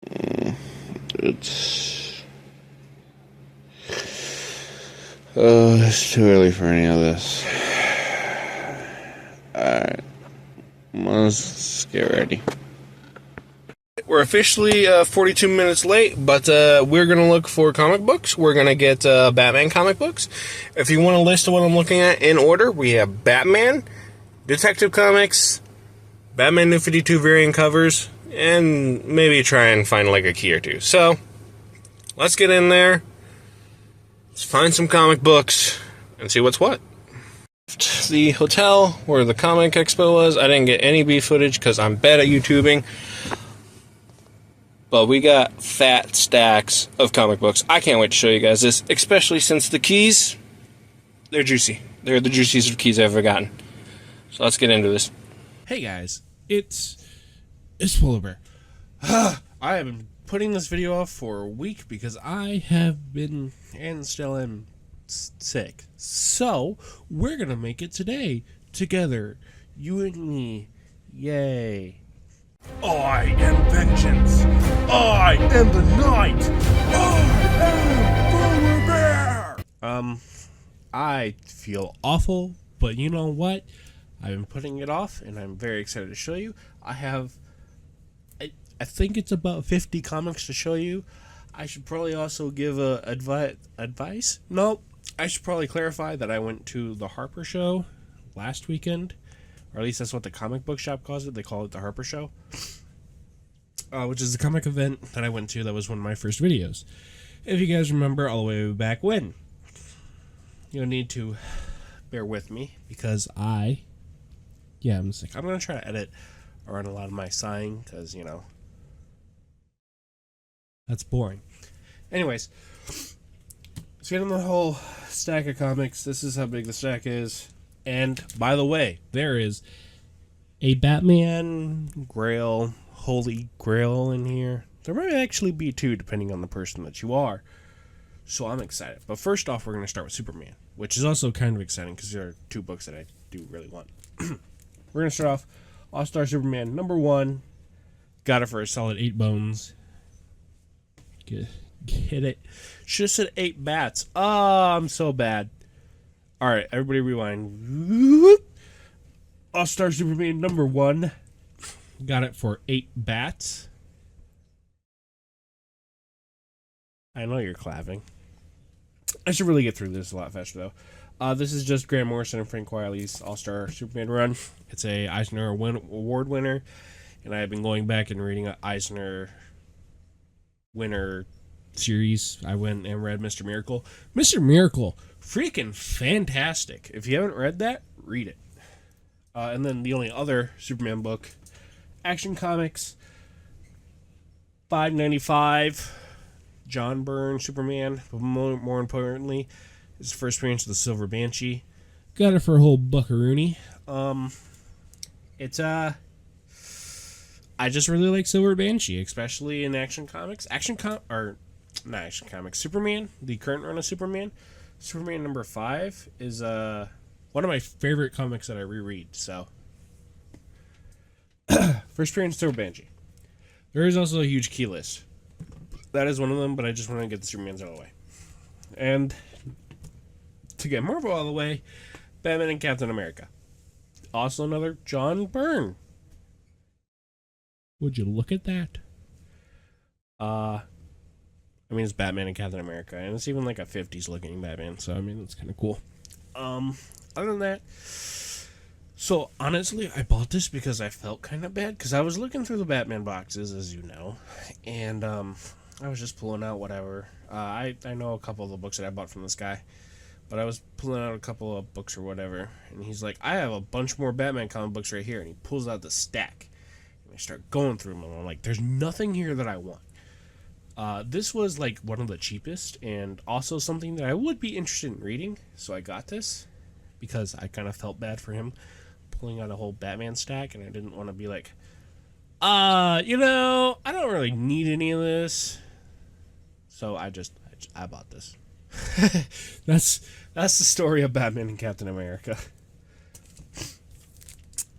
It's it's too early for any of this. Alright, let's get ready. We're officially 42 minutes late, but we're going to look for comic books. We're going to get Batman comic books. If you want a list of what I'm looking at in order, we have Batman, Detective Comics, Batman New 52 variant covers, and maybe try and find like a key or two. So, let's get in there, let's find some comic books, and see what's what. The hotel where the comic expo was, I didn't get any B footage because I'm bad at YouTubing. But we got fat stacks of comic books. I can't wait to show you guys this, especially since the keys, they're juicy. They're the juiciest of keys I've ever gotten. So let's get into this. Hey guys, it's Polar Bear. I have been putting this video off for a week because I have been and still am sick. So we're gonna make it today together, you and me. Yay! I am vengeance. I am the night. I am Polar Bear. I feel awful, but you know what? I've been putting it off, and I'm very excited to show you. I think it's about 50 comics to show you. I should probably also give advice. No, I should probably clarify that I went to the Harper show last weekend, or at least that's what the comic book shop calls it. They call it the Harper show, which is the comic event that I went to. That was one of my first videos. If you guys remember all the way back when, you'll need to bear with me because I'm sick. I'm going to try to edit around a lot of my sighing because, that's boring. Anyways, let's get in the whole stack of comics. This is how big the stack is. And, by the way, there is a Batman Grail, Holy Grail in here. There might actually be two, depending on the person that you are. So I'm excited. But first off, we're going to start with Superman, which is also kind of exciting because there are two books that I do really want. We're going to start off All-Star Superman #1. Got it for a solid 8 bones. Get it? Should have said 8 bats. Oh, I'm so bad. Alright, everybody rewind. All-Star Superman #1. Got it for 8 bats. I know you're clapping. I should really get through this a lot faster, though. This is just Grant Morrison and Frank Wiley's All-Star Superman run. It's a Eisner Award winner, and I have been going back and reading an Eisner winner series. I went and read Mr. Miracle. Mr. Miracle, freaking fantastic. If you haven't read that, read it. And then the only other Superman book, Action Comics, $5.95. John Byrne Superman, but more importantly, his first appearance of the Silver Banshee. Got it for a whole buckaroony. I just really like Silver Banshee, especially in Action Comics. Not Action Comics. Superman, the current run of Superman. Superman #5 is one of my favorite comics that I reread. So, first appearance Silver Banshee. There is also a huge key list. That is one of them, but I just want to get the Supermans out of the way. And to get Marvel out of the way, Batman and Captain America. Also another John Byrne. Would you look at that? It's Batman and Captain America, and it's even like a 50s looking Batman, so it's kind of cool. Other than that, so honestly, I bought this because I felt kind of bad, because I was looking through the Batman boxes, as you know, and I was just pulling out whatever. I know a couple of the books that I bought from this guy, but I was pulling out a couple of books or whatever, and he's like, I have a bunch more Batman comic books right here, and he pulls out the stack. I start going through them, and I'm like, there's nothing here that I want. This was like one of the cheapest, and also something that I would be interested in reading, so I got this because I kind of felt bad for him pulling out a whole Batman stack, and I didn't want to be like, I don't really need any of this, so I bought this. That's the story of Batman and Captain America.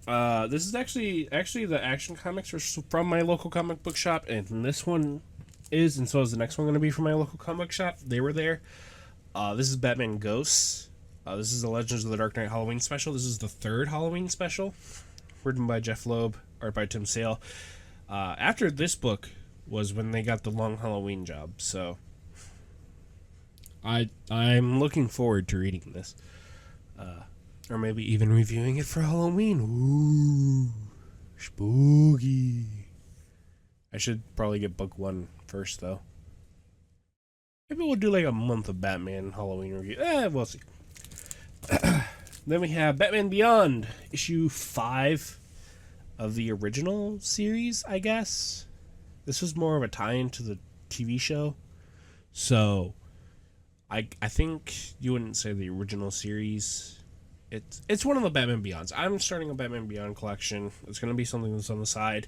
This is actually the Action Comics are from my local comic book shop, and this one is, and so is the next one going to be from my local comic shop. They were there. This is Batman Ghosts. This is the Legends of the Dark Knight Halloween special. This is the third Halloween special, written by Jeff Loeb, art by Tim Sale. After this book was when they got the Long Halloween job, so I'm looking forward to reading this. Or maybe even reviewing it for Halloween. Ooh, spooky. I should probably get book 1 first, though. Maybe we'll do like a month of Batman Halloween review. We'll see. Then we have Batman Beyond, issue 5 of the original series, I guess. This was more of a tie-in to the TV show. So, I think you wouldn't say the original series. It's one of the Batman Beyonds. I'm starting a Batman Beyond collection. It's going to be something that's on the side.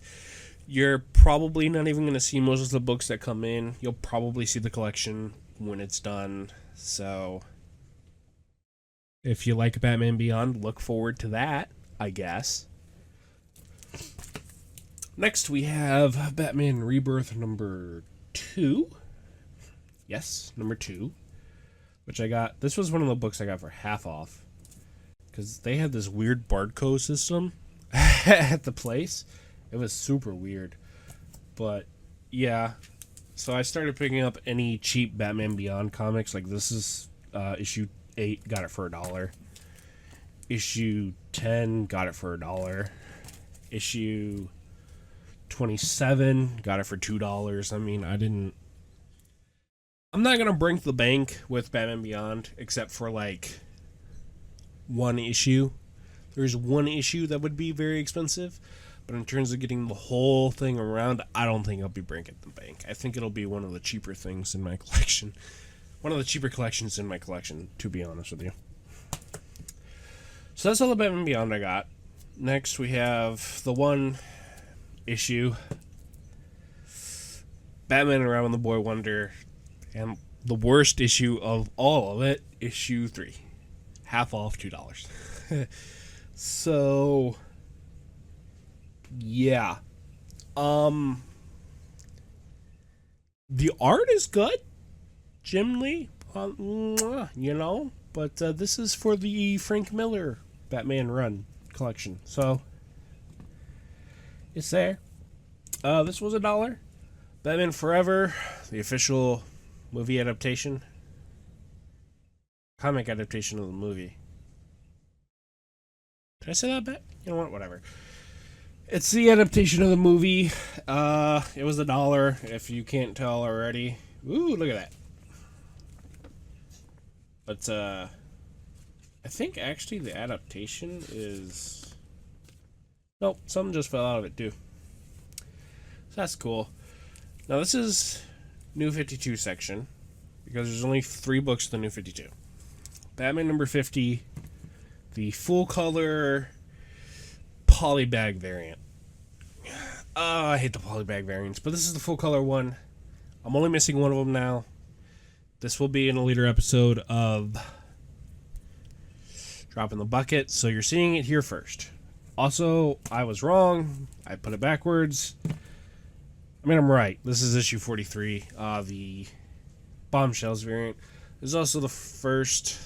You're probably not even going to see most of the books that come in. You'll probably see the collection when it's done. So, if you like Batman Beyond, look forward to that, I guess. Next, we have Batman Rebirth number 2. Yes, number 2. Which I got. This was one of the books I got for half off. Because they had this weird barcode system at the place. It was super weird. But, yeah. So I started picking up any cheap Batman Beyond comics. Like this is issue 8, got it for $1. Issue 10, got it for $1. Issue 27, got it for $2. I mean, I'm not going to break the bank with Batman Beyond, except for like one issue. There's one issue that would be very expensive, but in terms of getting the whole thing around, I don't think I'll be breaking the bank. I think it'll be one of the cheaper things in my collection. One of the cheaper collections in my collection, to be honest with you. So that's all the Batman Beyond I got. Next we have the one issue, Batman and Robin the Boy Wonder, and the worst issue of all of it, issue 3. Half off, $2. So, yeah. The art is good, Jim Lee, you know, but this is for the Frank Miller Batman Run collection, so it's there. This was $1. Batman Forever, the official movie adaptation. Comic adaptation of the movie. Did I say that bad? You know what? Whatever. It's the adaptation of the movie. It was $1, if you can't tell already. Ooh, look at that. But, I think actually the adaptation is... Nope, something just fell out of it, too. So that's cool. Now, this is New 52 section, because there's only 3 books of the New 52. Batman number 50, the full color polybag variant. I hate the polybag variants, but this is the full color one. I'm only missing one of them now. This will be in a later episode of Drop in the Bucket, so you're seeing it here first. Also, I was wrong. I put it backwards. I mean, I'm right. This is issue 43, the Bombshells variant. This is also the first...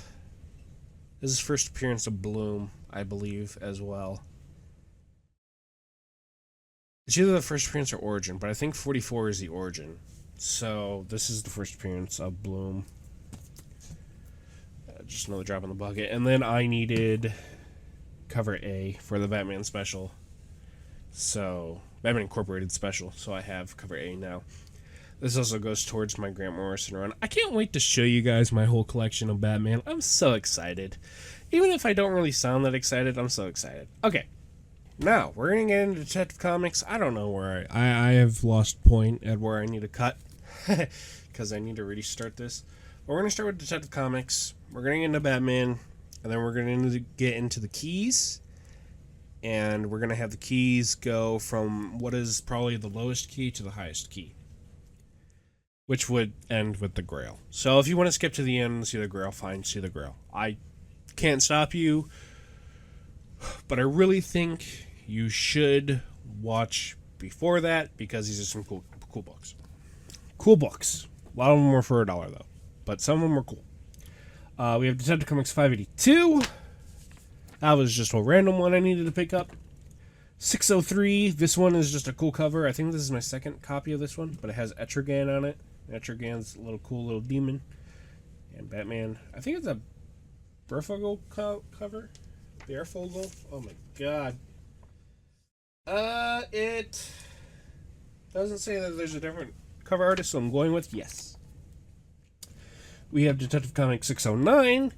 This is first appearance of Bloom, I believe, as well. It's either the first appearance or Origin, but I think 44 is the Origin. So, this is the first appearance of Bloom. Just another drop in the bucket. And then I needed cover A for the Batman special. So, Batman Incorporated special. So I have cover A now. This also goes towards my Grant Morrison run. I can't wait to show you guys my whole collection of Batman. I'm so excited. Even if I don't really sound that excited, I'm so excited. Okay. Now, we're going to get into Detective Comics. I don't know where I have lost point at where I need to cut. Because I need to really start this. But we're going to start with Detective Comics. We're going to get into Batman. And then we're going to get into the keys. And we're going to have the keys go from what is probably the lowest key to the highest key, which would end with the Grail. So if you want to skip to the end and see the Grail, fine, see the Grail. I can't stop you. But I really think you should watch before that because these are some cool books. Cool books. A lot of them were for $1 though, but some of them were cool. We have Detective Comics 582. That was just a random one I needed to pick up. 603. This one is just a cool cover. I think this is my second copy of this one, but it has Etrigan on it. Etrigan's a little cool little demon. And Batman. I think it's a Berfogle cover. The Airfogle. Oh my god. It doesn't say that there's a different cover artist, so I'm going with yes. We have Detective Comics 609,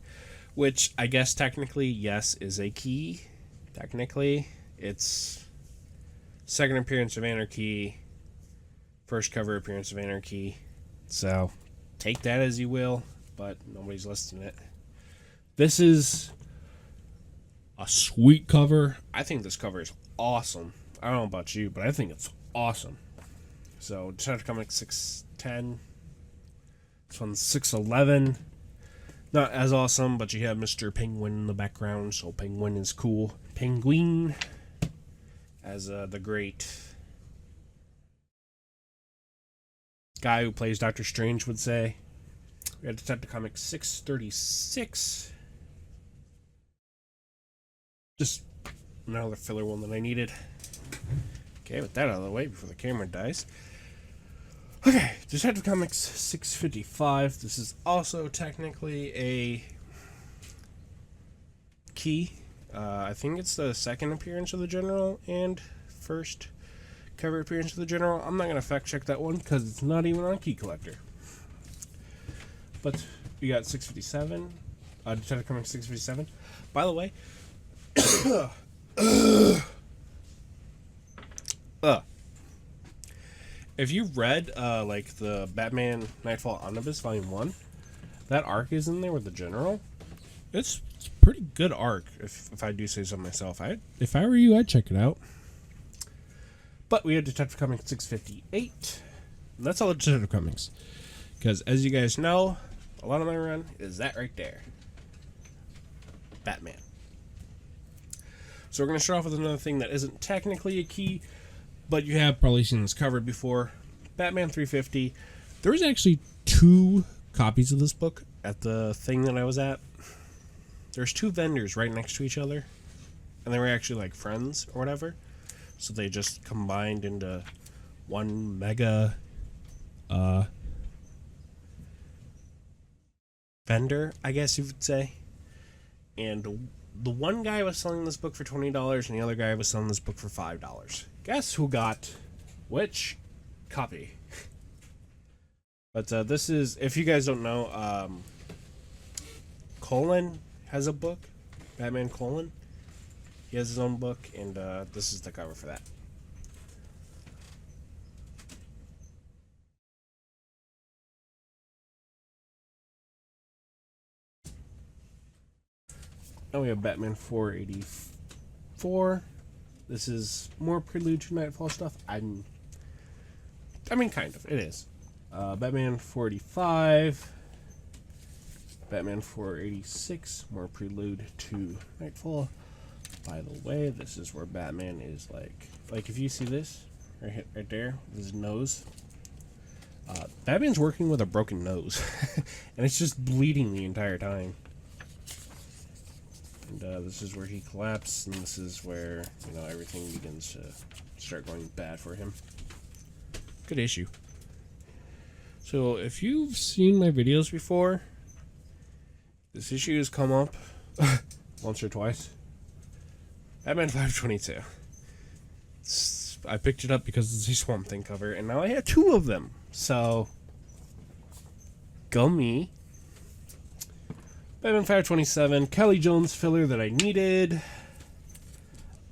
which I guess technically, yes, is a key. Technically, it's second appearance of Anarchy, first cover appearance of Anarchy. So, take that as you will, but nobody's listing it. This is a sweet cover. I think this cover is awesome. I don't know about you, but I think it's awesome. So, Detective Comics 610. This one's 611. Not as awesome, but you have Mr. Penguin in the background, so Penguin is cool. Penguin, as the great guy who plays Doctor Strange would say. We have Detective Comics 636. Just another filler one that I needed. Okay, with that out of the way before the camera dies. Okay, Detective Comics 655. This is also technically a key. I think it's the second appearance of the General and first cover appearance of the General. I'm not going to fact check that one because it's not even on Key Collector. But we got 657. Detective Comics 657. By the way, if you read like the Batman Nightfall Omnibus Volume 1, that arc is in there with the General. It's a pretty good arc, if I do say so myself. If I were you, I'd check it out. But we had Detective Comics 658. And that's all the Detective Comics. Because as you guys know, a lot of my run is that right there. Batman. So we're going to start off with another thing that isn't technically a key, but you have probably seen this covered before. Batman 350. There was actually 2 copies of this book at the thing that I was at. There's 2 vendors right next to each other, and they were actually like friends or whatever. So they just combined into one mega vendor, I guess you would say. And the one guy was selling this book for $20, and the other guy was selling this book for $5. Guess who got which copy? But this is, if you guys don't know, Colin has a book, Batman Colin. He has his own book, and this is the cover for that. Now we have Batman 484. This is more prelude to Nightfall stuff. I mean, kind of. It is. Batman 485. Batman 486. More prelude to Nightfall. By the way, this is where Batman is like if you see this right there with his nose. Batman's working with a broken nose, and it's just bleeding the entire time. And this is where he collapsed, and this is where, you know, everything begins to start going bad for him. Good issue. So, if you've seen my videos before, this issue has come up once or twice. Batman 522. I picked it up because it's a Swamp Thing cover, and now I have 2 of them. So, go me. Batman 527, Kelly Jones filler that I needed.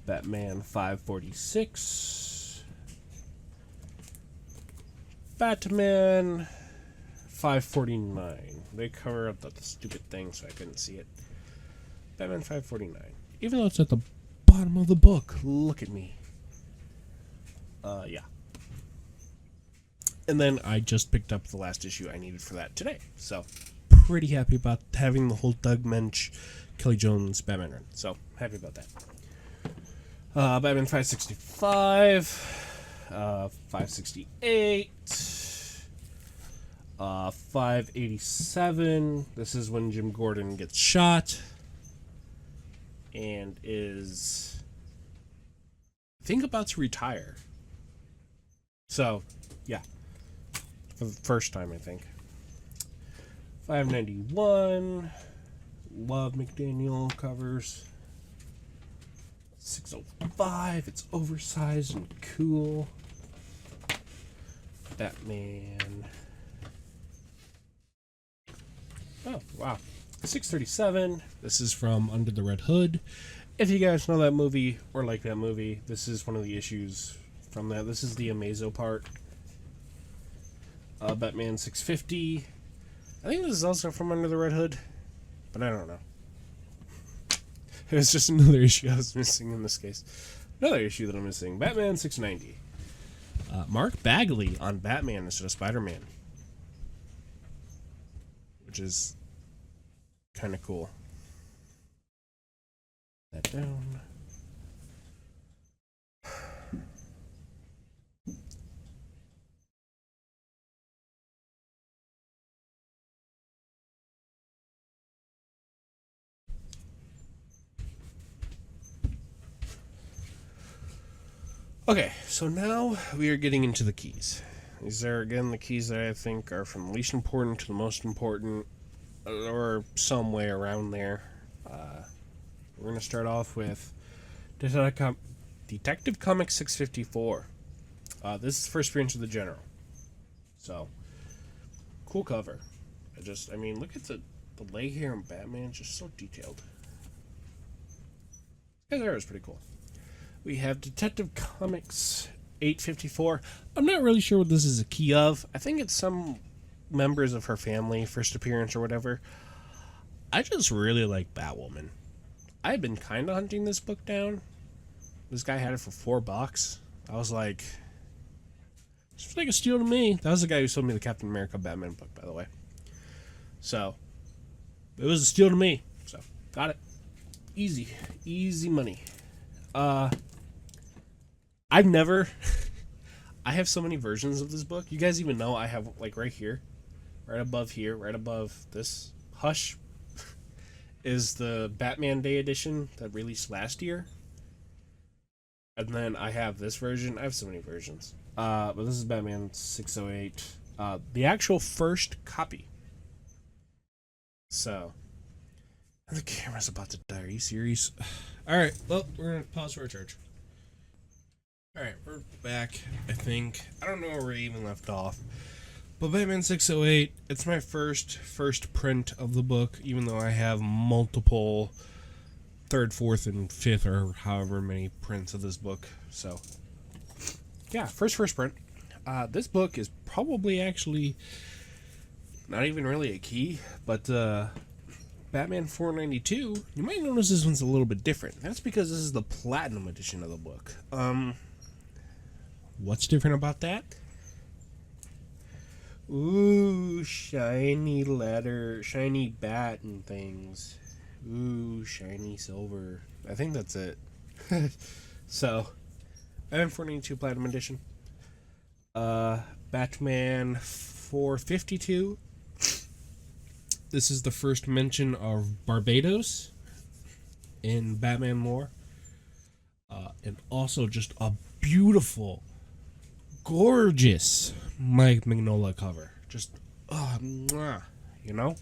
Batman 546. Batman 549. They cover up the stupid thing so I couldn't see it. Batman 549. Even though it's at the bottom of the book. Look at me. Yeah. And then I just picked up the last issue I needed for that today. So, pretty happy about having the whole Doug Mensch, Kelly Jones Batman run. So, happy about that. Batman 565, 568, 587. This is when Jim Gordon gets shot and is, I think, about to retire. So, yeah. For the first time, I think. 591. Love McDaniel covers. 605. It's oversized and cool. Batman. Oh, wow. 637. This is from Under the Red Hood. If you guys know that movie or like that movie, this is one of the issues from that. This is the Amazo part. Batman 650. I think this is also from Under the Red Hood, but I don't know. It was just another issue I was missing in this case. Another issue that I'm missing. Batman 690. Mark Bagley on Batman instead of Spider-Man. Which is kind of cool. That down. Okay, so now we are getting into the keys. These are, again, the keys that I think are from the least important to the most important, or some way around there. We're going to start off with Detective Comics 654. This is the first appearance of the General. So, cool cover. I mean, look at the leg hair on Batman, just so detailed. This hair is pretty cool. We have Detective Comics 854. I'm not really sure what this is a key of. I think it's some members of her family, first appearance or whatever. I just really like Batwoman. I've been kind of hunting this book down. This guy had it for $4. I was like, it's like a steal to me. That was the guy who sold me the Captain America Batman book, by the way. So, it was a steal to me. So, got it. Easy. Easy money. I've never... I have so many versions of this book. You guys even know I have, like, right here. Right above here. Right above this. Hush is the Batman Day edition that released last year. And then I have this version. I have so many versions. But this is Batman 608. The actual first copy. So. And the camera's about to die. Are you serious? Alright, well, we're going to pause for a charge. Alright, we're back, I think. I don't know where we even left off. But Batman 608, it's my first print of the book, even though I have multiple 3rd, 4th, and 5th, or however many prints of this book. So, yeah, first print. This book is probably actually not even really a key, but Batman 492, you might notice this one's a little bit different. That's because this is the Platinum edition of the book. What's different about that? Ooh, shiny leather, shiny bat and things. Ooh, shiny silver. I think that's it. So, Batman 492 Platinum Edition. Batman 452. This is the first mention of Barbados in Batman lore. And also just a beautiful, gorgeous Mike Mignola cover. Just, you know?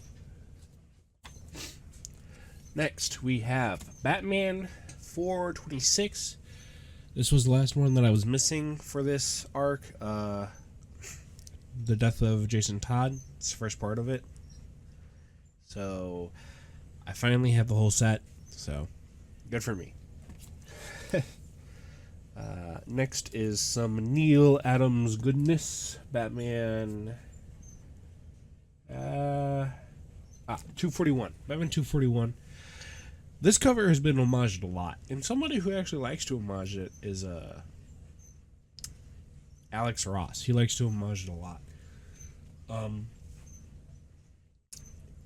Next, we have Batman 426. This was the last one that I was missing for this arc. The death of Jason Todd. It's the first part of it. So, I finally have the whole set. So, good for me. Next is some Neil Adams goodness. Batman 241. Batman 241. This cover has been homaged a lot. And somebody who actually likes to homage it is Alex Ross. He likes to homage it a lot.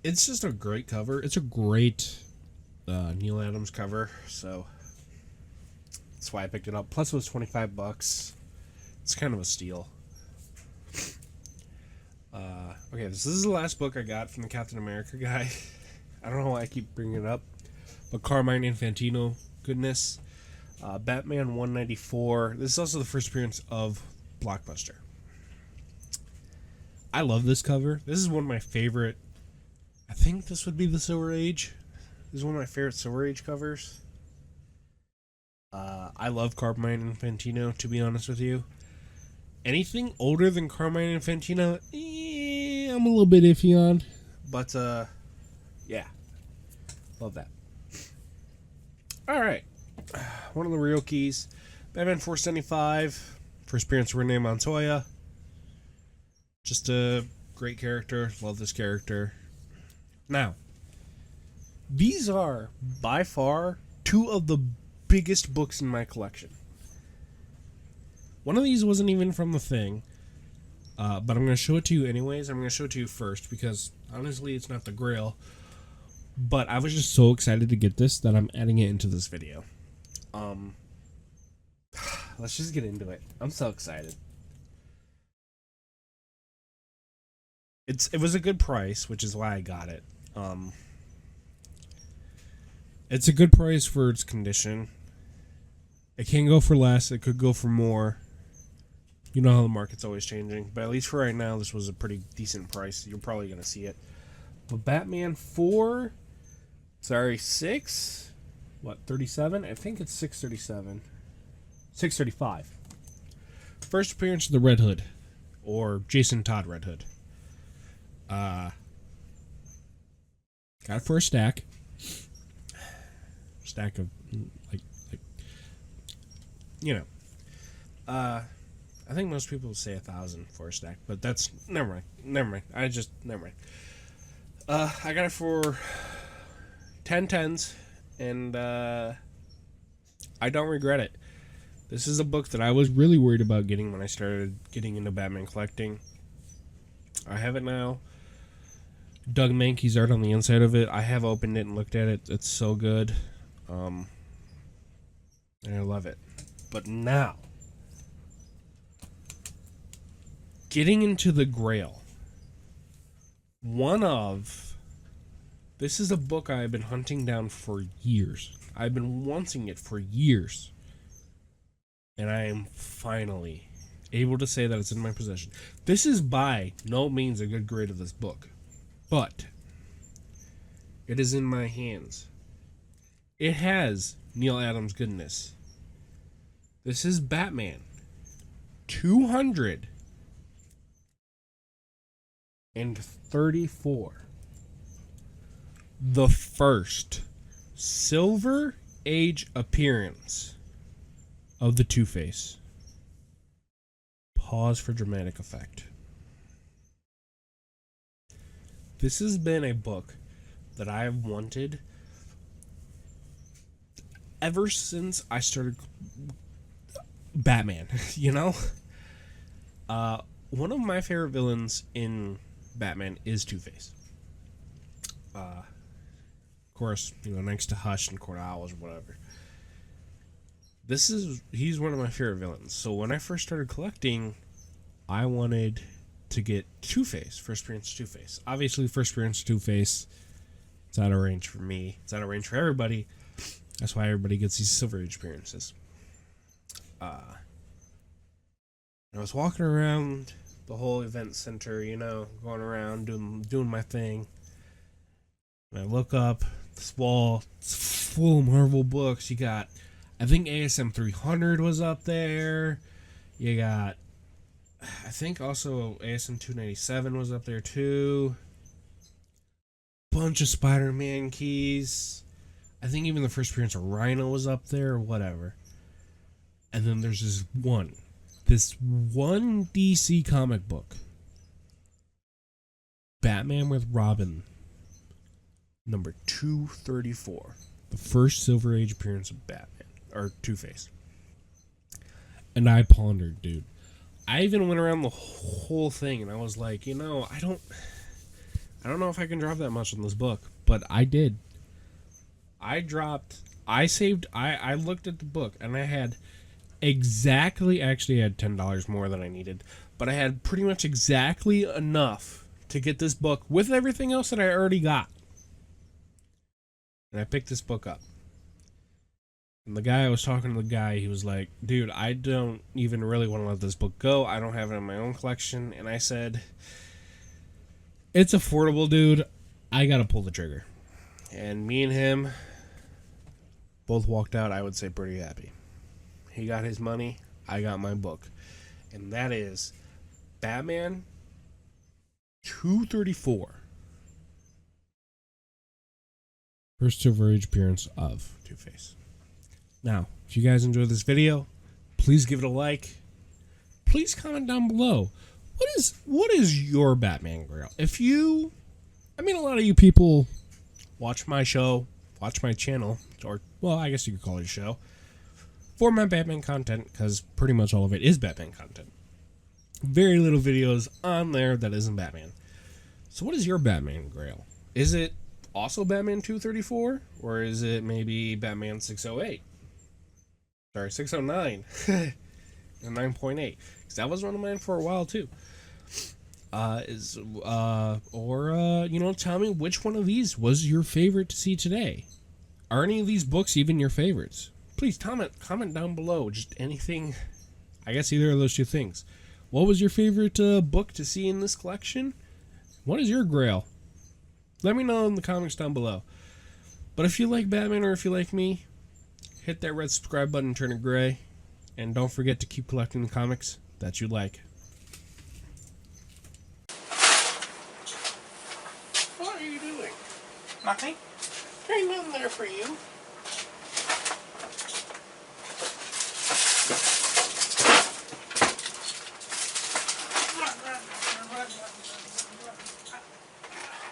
It's just a great cover. It's a great Neil Adams cover. So, That's why I picked it up. Plus, it was $25. It's kind of a steal. Okay, this is the last book I got from the Captain America guy. I don't know why I keep bringing it up, but Carmine Infantino, goodness. Batman 194. This is also the first appearance of Blockbuster. I love this cover. This is one of my favorite. I think this would be the Silver Age. This is one of my favorite Silver Age covers. I love Carmine Infantino, to be honest with you. Anything older than Carmine Infantino, I'm a little bit iffy on. But, yeah. Love that. Alright. One of the real keys. Batman 475. First appearance of Renee Montoya. Just a great character. Love this character. Now, these are, by far, two of the biggest books in my collection. One of these wasn't even from the thing, but I'm going to show it to you anyways. I'm going to show it to you first because, honestly, it's not the Grail. But I was just so excited to get this that I'm adding it into this video. Let's just get into it. I'm so excited. It was a good price, which is why I got it. It's a good price for its condition. It can go for less. It could go for more. You know how the market's always changing. But at least for right now, this was a pretty decent price. You're probably going to see it. But Batman 6? What, 37? I think it's 637. 635. First appearance of the Red Hood. Or Jason Todd Red Hood. Got it for a stack. Stack of, like, you know. I think most people say 1,000 for a stack, but that's, never mind. Never mind. I got it for 10 tens, and, I don't regret it. This is a book that I was really worried about getting when I started getting into Batman collecting. I have it now. Doug Mankey's art on the inside of it. I have opened it and looked at it. It's so good. And I love it. But now, getting into the Grail. This is a book I've been hunting down for years. I've been wanting it for years. And I am finally able to say that it's in my possession. This is by no means a good grade of this book. But it is in my hands. It has Neil Adams' goodness. This is Batman 234. The first Silver Age appearance of the Two-Face. Pause for dramatic effect. This has been a book that I have wanted ever since I started Batman, you know? One of my favorite villains in Batman is Two-Face. Of course, you know, next to Hush and Court of Owls or whatever. He's one of my favorite villains. So when I first started collecting, I wanted to get Two-Face, first appearance of Two-Face. Obviously, first appearance of Two-Face, it's out of range for me. It's out of range for everybody. That's why everybody gets these Silver Age appearances. I was walking around the whole event center, you know, going around doing my thing. And I look up, this wall, it's full of Marvel books. You got, I think ASM 300 was up there. You got, I think also ASM 297 was up there too. Bunch of Spider-Man keys. I think even the first appearance of Rhino was up there or whatever. And then there's this one DC comic book. Batman with Robin. Number 234. The first Silver Age appearance of Batman. Or Two-Face. And I pondered, dude. I even went around the whole thing and I was like, you know, I don't know if I can drop that much on this book. But I did. I dropped I saved. I looked at the book and I had exactly. Actually, I had $10 more than I needed, but I had pretty much exactly enough to get this book with everything else that I already got. And I picked this book up. And the guy, I was talking to the guy, he was like, dude, I don't even really want to let this book go. I don't have it in my own collection. And I said, it's affordable, dude. I got to pull the trigger. And me and him both walked out, I would say, pretty happy. He got his money. I got my book. And that is Batman 234. First Silver Age appearance of Two-Face. Now, if you guys enjoyed this video, please give it a like. Please comment down below. What is your Batman Grail? A lot of you people watch my show, watch my channel, or, well, I guess you could call it a show, for my Batman content, because pretty much all of it is Batman content. Very little videos on there that isn't Batman. So what is your Batman Grail? Is it also Batman 234? Or is it maybe Batman 608? Sorry, 609. And 9.8. Because that was one of mine for a while too. Tell me which one of these was your favorite to see today. Are any of these books even your favorites? Please comment down below. Just anything. I guess either of those two things. What was your favorite book to see in this collection? What is your Grail? Let me know in the comments down below. But if you like Batman or if you like me, hit that red subscribe button, turn it gray, and don't forget to keep collecting the comics that you like. What are you doing? Nothing? There ain't nothing there for you.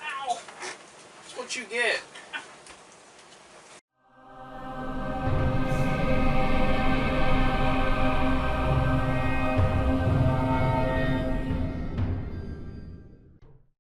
Ow! That's what you get.